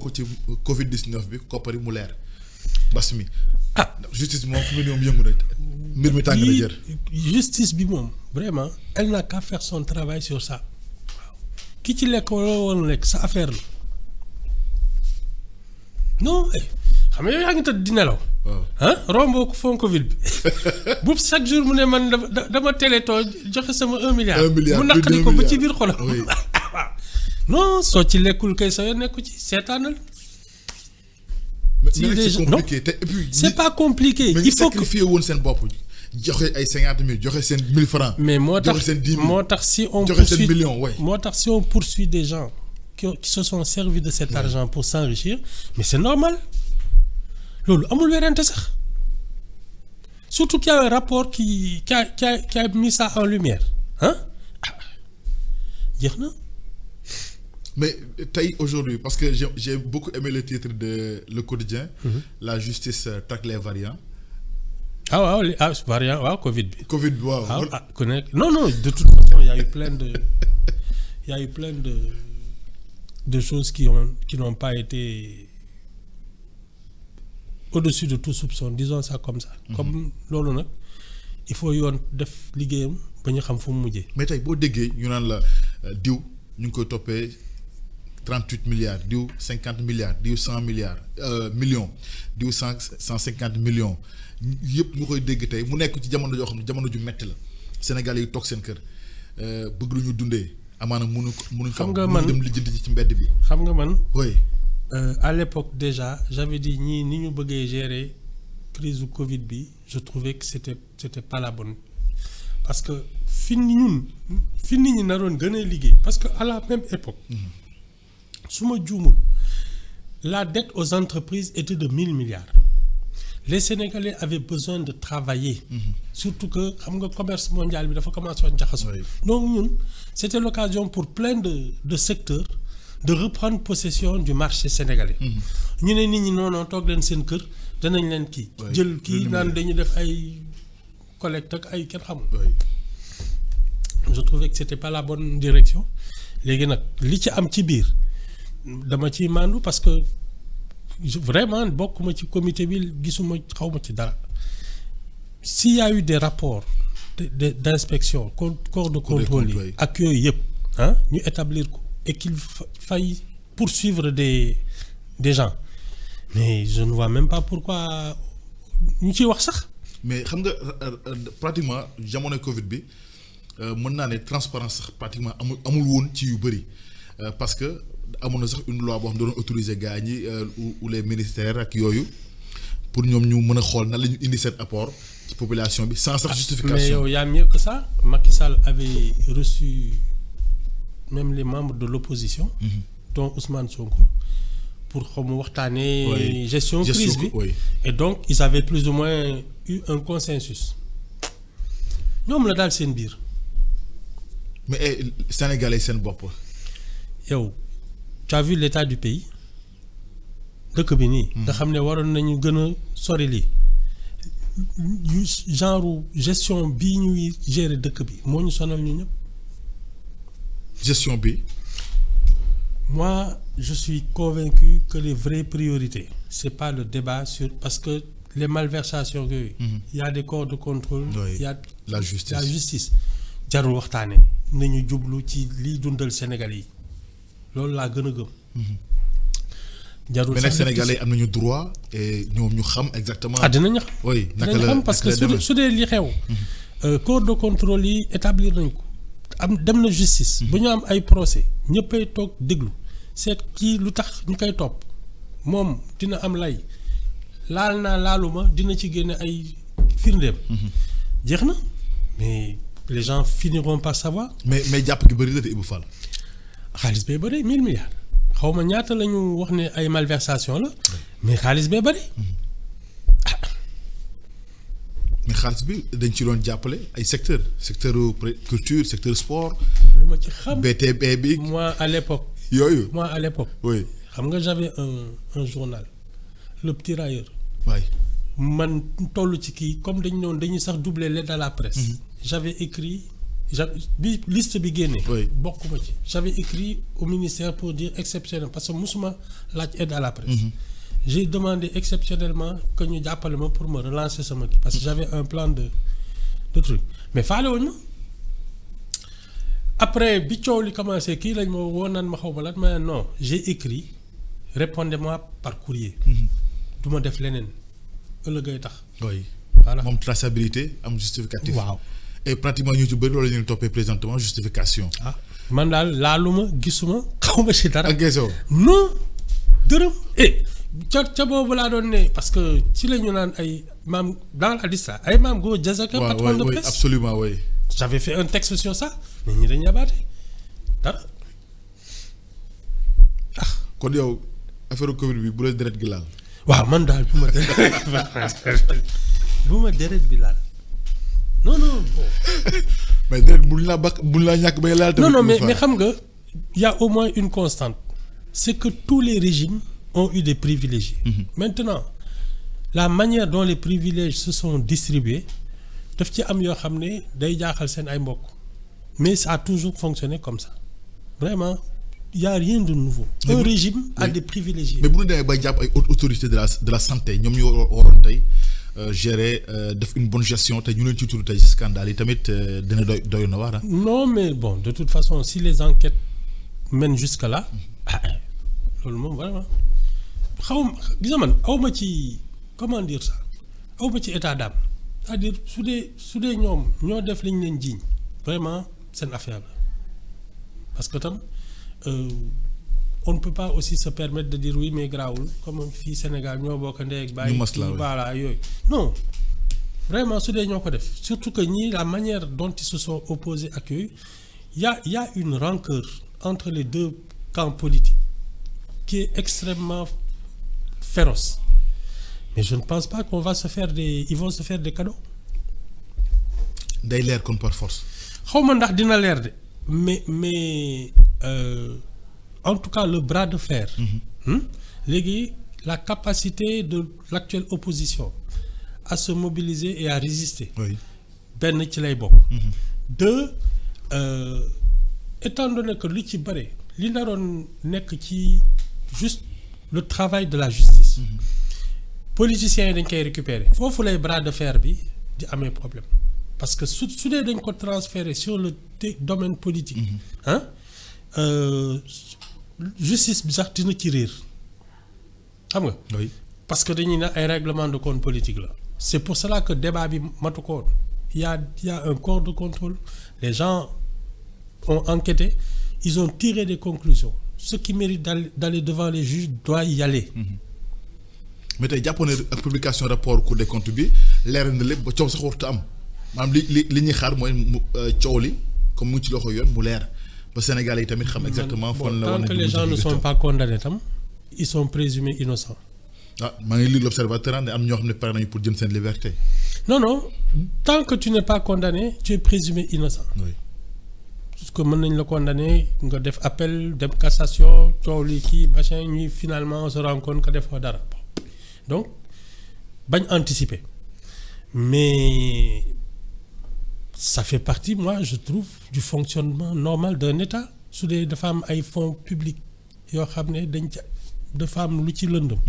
bokk ci Covid 19 bi koppari mu leer bas mi. Justice moom fu mu ne moom yëngu rek mbir mi tàng na jër. Justice bi moom vraiment elle n'a qu'à faire son travail sur ça ki ci lekk wala woon lekk sa affaire la non xam nga yow yaa ngi tëdd di nelaw. rombo ko fond Covid bi bu chaque jour mu ne man dama télétoo joxe sama 1 milliard. 1 milliard mu naqari ko ba ci biir xolam. non soo ci lekkul kay sa yoon nekku ci seetaanal. c'est compliqué te et puis c'est pas compliqué. il faut que sacrifier woon seen bopp joxe ay 50 000 joxe seen 1000 francs. mais moo tax si on poursuit moo tax si on poursuit des gens qui se sont servis de cet argent pour s'enrichir mais c'est normal loolu amul werante sax surtout qu'il y a un rapport qui a mis ça en lumière jeex na. Mais aujourd'hui, parce que j'ai beaucoup aimé le titre de Le Quotidien, la justice traque les variants. Variants, Covid. Covid, wow. Non, de toute façon, il y a eu plein de choses qui n'ont pas été au-dessus de tout soupçon, disons ça comme ça. Comme lolo nak, il faut yon def liggéeyam ba ñu xam fu mu mujjé. Mais tay bo déggé ñu naan la diw ñu koy topé 38 milliards, diw 50 milliards, diw 100 milliards, millions, diw 150 millions. Yépp ñu koy dégg tey mu nekk ci jamono joo xam ne jamono ju metti la Sénégalais yi toog seen kër bëgg lu ñu dundee amaana mënuñ dem lijjanti ci mbedd bi. xam nga man. oui. À l'époque déjà j'avais dit ñii ni ñu bëggee gérer crise du Covid bi je trouvais que c'était pas la bonne parce que fi nit ñi naroon gën a liggéey parce que à la même époque. su ma juumul la dette aux entreprises était de 1000 milliards. Les Sénégalais avaient besoin de travailler. Surtout que le commerce mondial il faut commencer à jaxasoo. Donc c'était l'occasion pour plein de secteurs de reprendre possession du marché sénégalais. Ñu ne nit ñi non toog leen seen kër danañ leen kii. jël kii naan dañu def ay collecte ak ay kenn xamul. Je trouvais que c'était pas la bonne direction. Léegi nag li ci am ci biir dama ciy mandu parce que vraiment bokkuma ci comité bi gisuma xawma ci dara. S'il y a eu des rapports d'inspection corps de contrôle ak yooyu yëpp ñu établir ko et qu'il faille poursuivre des gens mais je ne vois même pas pourquoi ñu ciy wax sax. mais xam nga pratiquement jamono Covid bi mën naa ne transparence sax pratiquement amul woon ci yu bëri parce que amoon na sax une loi boo xam ne doon autoriser gars ñi ou les ministères ak yooyu pour ñoom ñu mën a xool nan la ñu indi cet apport ci population bi sans sax justification. mais yow y a mieux que ça. Macky Sall avait reçu même les membres de l'opposition dont Ousmane Sonko pour xamu waxtaanee gestion crise bi et donc ils avaient plus ou moins eu un consensus ñoom la daal seen biir. mais Sénégalais seen bopp. yow tu as vu l'état du pays dëkk bi nii. nga xam ne waroon nañu gën a sori lii genre gestion bii ñuy gérer dëkk bi moo ñu sonal ñu ñëpp. gestion bi. moi je suis convaincu que les vraies priorités c'est pas le débat sur parce que les malversations yooyu. il y a des corps de contrôle. il y a la justice jarul waxtaane nañu jublu ci liy dundal Sénégal yi loolu laa gën a gëm. jarul mais nag Sénégalais am nañu droit et ñoom ñu xam exactement. dinañu xam. oui naka la xam parce que su dee li xew. corps de contrôle yi établir nañ ko. am dem na justice. ba ñu am ay procès ñëppay toog déglu seet kii lu tax ñu koy topp moom dina am lay laal naa laaluma dina ci génne ay firndeem. jeex na mais les gens finiront par savoir. mais jàpp gi bëri la te Ibou Fall. xaalis bee bëri 1000 milliards xaw ma ñaata la ñu wax ne ay malversation la mais xaalis bee bëri. mais xaalis bi dañ ci doon jàppale ay secteur culture secteur sport. lu ma ci xam BTP bi. moi à l'époque. yooyu moi à l'époque. oui xam nga j'avais un journal Le Petit Railleur. waay man toll ci kii comme dañu doon dañuy sax doubler l'aide à la presse. J'avais écrit liste bi génne. Oui. bokkuma ci. J'avais écrit au ministère pour dire exceptionnellement parce que musuma laaj aide à la presse. J'ai demandé exceptionnellement que ñu jàppale ma pour me relancer sama kii parce que j'avais un plan de truc mais faale wuñ ma après bi coow li commencé kii lañ ma woo naan ma xaw ma lan ma non j'ai écrit répondez-moi par courrier. du ma def leneen ëllëgay tax. oui voilà moom traçabilité am justificatif. waaw et pratiquement ñu ci bëri loolu la ñuy toppee présentement justification. ah man daal laaluma gisuma xawma ci dara. ak geesoo. non dërëm ca boobu laa doon ne parce que ci la ñu naan ay maam dans la liste ay maam Go Diazaka patron de presse absolument oui. j'avais fait un texte sur ça mais ñi dañ yabaate dara kon yow affaire Covid bi bu la deret gi laal. waaw man daal bu ma deret bi laal non bon. mais deret mun laa bakk mun laa ñàkk bay laal. non mais xam nga y a au moins une constante c'est que tous les régimes ont eu des privilégiés. Maintenant la manière dont les privilèges se sont distribués daf ci am yoo xam ne day jaaxal seen ay mbokk mais ça a toujours fonctionné comme ça vraiment il y a rien de nouveau. Un régime a des privilégiés. mais bu ñu demee bay jàpp ay autorités de la santé ñoom ñoo waroon tey gérer def une bonne gestion te ñu leen ci tudd tey scandale yi tamit dina doy na waar. non mais bon de toute façon si les enquêtes mènent jusque là loolu moom vraiment gis nga man awma ci comment dire ça awma ci état d'âme c'est-à-dire su dee ñoom ñoo def li ñu leen jiiñ vraiment seen affaire la parce que tam on ne peut pas aussi se permettre de dire oui mais grawul comme fii Sénégal ñoo bokk ndey ak bàyyi voilà yooyu non vraiment su dee ñoo ko def surtout que ñii la manière dont ils se sont opposés ak yooyu y a une rancœur entre les deux camps politiques qui est extrêmement féroce mais je ne pense pas qu'on va se faire ils vont se faire des cadeaux. day leer kon par force. xaw ma ndax dina leer de mais en tout cas le bras de fer. léegi la capacité de l'actuelle opposition à se mobiliser et à résister. oui benn ci lay bokk. deux étant donné que li ci bare li naroon nekk ci juste le travail de la justice. politiciens yi dañ koy récupérer. foofu lay bras de fer bi di amee problème parce que su dee dañ ko transférer sur le domaine politique. justice bi sax dina ci réer xam nga. oui parce que dañuy ne ay règlement de compte politique la. c'est pour cela que débat bi matu ko woon il y a un corps de contrôle les gens ont enquêté ils ont tiré des conclusions ceux qui méritent d'aller devant les juges doivent y aller. mais tey jàppoon ne ak publication rapport Cour des comptes bi leer na lépp ba coow sax warut a am maanaam li ñuy xaar mooy coow li comme mu ngi ci loxo yoon mu leer ba Sénégal yi tamit xam exactement. fan la war tant que les gens ne sont pas condamnés tam ils sont présumés innocents. maa ngi lire l'Observateur ne am ñoo xam ne pare nañu pour jël seen liberté. non tant que tu n'es pas condamné tu es présumé innocent. oui parce que mën nañ la condamner nga def appel dem cassation coow li kii machin ñuy finalement on se rend compte que defoo dara donc bañ anticiper mais ça fait partie moi je trouve du fonctionnement normal d'un État su dee dafa am ay fonds publics yoo xam ne dañ ca dafa am lu ci lëndëm.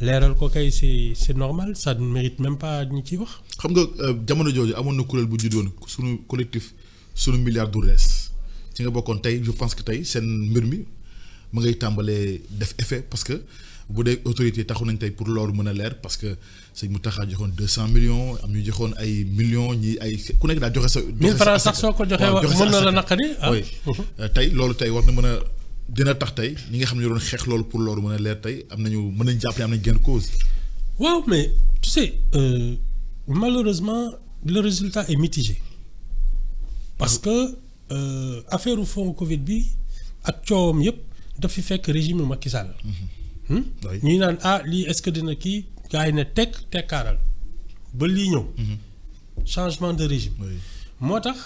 leeral ko kay c'est normal ça ne mérite même pas ñu ciy wax. xam nga jamono jooju amoon na kuréel bu juddoon sunu collectif sunu milliard du rees ci nga bokkoon tey je pense que tey seen mbir mi mu ngay tàmbalee def effet parce que bu dee autorité taxu nañ tey pour loolu mën a leer parce que sëñ Mountakha joxoon 200 millions am ñu joxoon ay millions ñi ay ku nekk daal joxe sa. 1000 francs sax soo ko joxee mën na la naqari oui tey loolu tey war na mën a dina tax tey ñi nga xam ne doon xeex loolu pour loolu mën a leer tey am nañu mën nañu jàpp ne am nañu gain de cause. waaw mais tu sais malheureusement le résultat est mitigé parce que affaire fonds Covid bi ak coowam yëpp daf fi fekk régime Macky Sall. ñuy naan lii est-ce que dina kii gars yi ne tekkaaral ba lii ñëw. changement de régime. moo tax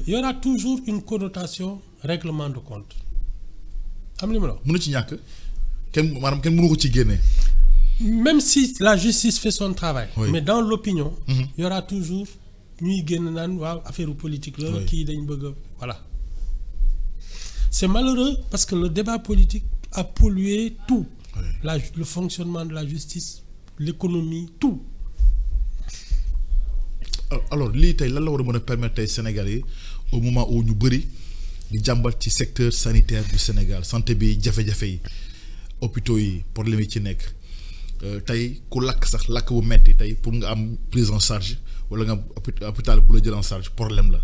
y aura toujours une connotation règlement de compte. xam li ma la wax. mënu ci ñàkk kenn mënu ko ci génne. même si la justice fait son travail. Oui. mais dans l'opinion. Il y aura toujours ñuy génn naan waaw affaire politique la. Oui. kii dañ bëgg voilà. C'est malheureux parce que le débat politique a pollué tout. Oui. Le fonctionnement de la justice, l'économie, tout. Alors lii tey lan la war a mën a permettre tey Sénégalais au moment où ñu bëri di jàmbat ci secteur sanitaire du Sénégal santé bi jafe-jafe yi hôpitaux yi problème yi ci nekk tey ku lakk sax lakk bu metti tey pour nga am prise en charge wala nga am hôpital bu la jël en charge problème la.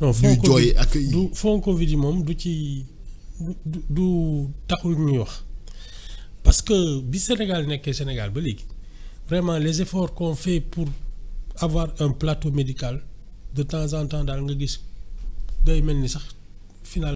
non ñuy jooy ak du fond Covid yi moom du ci du taxul ñuy wax parce que bi Sénégal nekkee Sénégal ba léegi vraiment les efforts qu'on fait pour avoir un plateau médical de temps en temps daal nga gis day mel ni sax